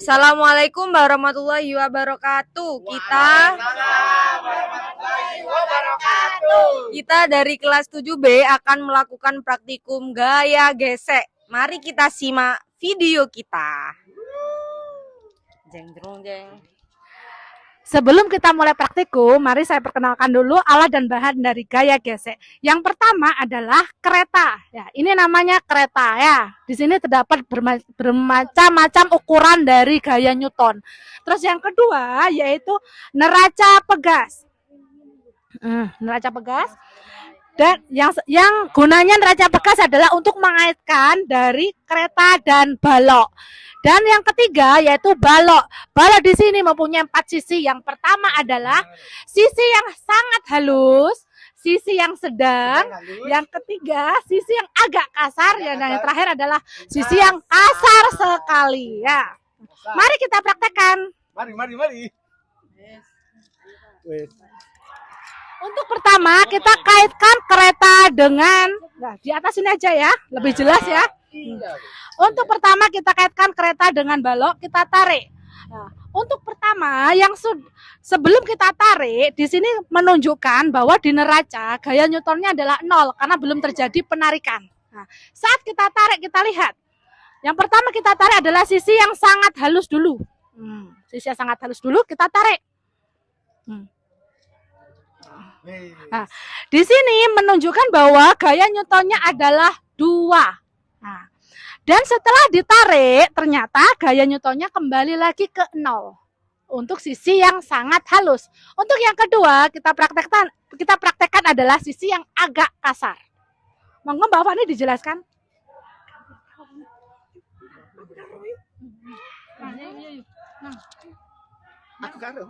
Assalamualaikum warahmatullahi wabarakatuh. Kita dari kelas 7B akan melakukan praktikum gaya gesek. Mari kita simak video kita. Jeng jeng jeng. Sebelum kita mulai praktikum, mari saya perkenalkan dulu alat dan bahan dari gaya gesek. Yang pertama adalah kereta. Ya, ini namanya kereta ya. Di sini terdapat bermacam-macam ukuran dari gaya Newton. Terus yang kedua yaitu neraca pegas. Neraca pegas. Dan yang gunanya neraca pegas adalah untuk mengaitkan dari kereta dan balok. Dan yang ketiga yaitu balok. Balok di sini mempunyai 4 sisi. Yang pertama adalah sisi yang sangat halus, sisi yang sedang, yang ketiga sisi yang agak kasar, dan yang terakhir adalah sisi yang kasar sekali. Ya, mari kita praktekkan. Mari. Untuk pertama kita kaitkan kereta dengan, nah di atas ini aja ya, lebih jelas ya. Untuk pertama kita kaitkan kereta dengan balok, kita tarik. Nah, untuk pertama yang sebelum kita tarik, di sini menunjukkan bahwa di neraca gaya Newtonnya adalah 0 karena belum terjadi penarikan. Nah, saat kita tarik kita lihat. Yang pertama kita tarik adalah sisi yang sangat halus dulu. Sisi yang sangat halus dulu kita tarik. Nah, di sini menunjukkan bahwa gaya Newtonnya adalah 2. Nah, dan setelah ditarik, ternyata gaya Newtonnya kembali lagi ke 0 untuk sisi yang sangat halus. Untuk yang kedua, kita praktekkan adalah sisi yang agak kasar. Monggo Mbak Fani dijelaskan. Aku karo.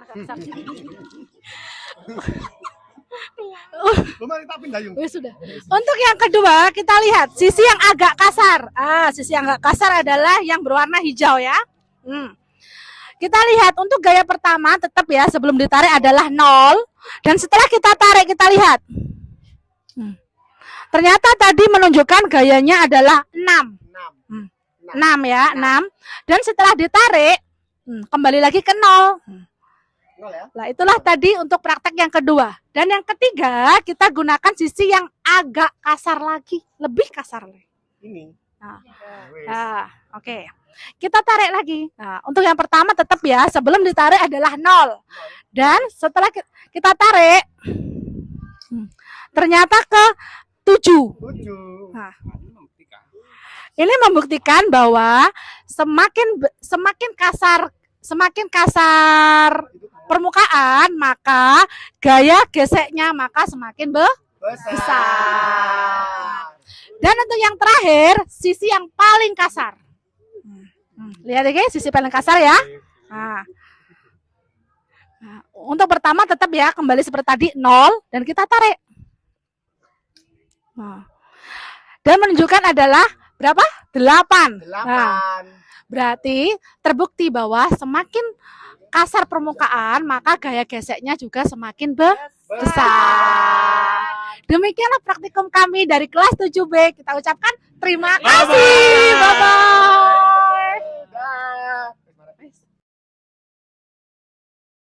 Sudah. Untuk yang kedua kita lihat sisi yang agak kasar. Sisi yang agak kasar adalah yang berwarna hijau ya. Kita lihat untuk gaya pertama tetap ya sebelum ditarik adalah 0 dan setelah kita tarik kita lihat. Ternyata tadi menunjukkan gayanya adalah 6. 6 ya, 6. Dan setelah ditarik kembali lagi ke 0. Nah, itulah tadi untuk praktek yang kedua. Dan yang ketiga, kita gunakan sisi yang agak kasar lagi, lebih kasar lagi. Ini. Oke. Kita tarik lagi. Nah, untuk yang pertama tetap ya, sebelum ditarik adalah 0. Dan setelah kita tarik, ternyata ke 7. Nah, ini membuktikan bahwa semakin kasar permukaan, maka gaya geseknya semakin besar. Dan untuk yang terakhir, sisi yang paling kasar. Lihat ya guys, sisi paling kasar ya. Nah, untuk pertama tetap ya, kembali seperti tadi 0 dan kita tarik. Dan menunjukkan adalah berapa? 8. Nah, berarti terbukti bahwa semakin kasar permukaan, maka gaya geseknya juga semakin besar. Demikianlah praktikum kami dari kelas 7B. Kita ucapkan terima kasih. Bye-bye.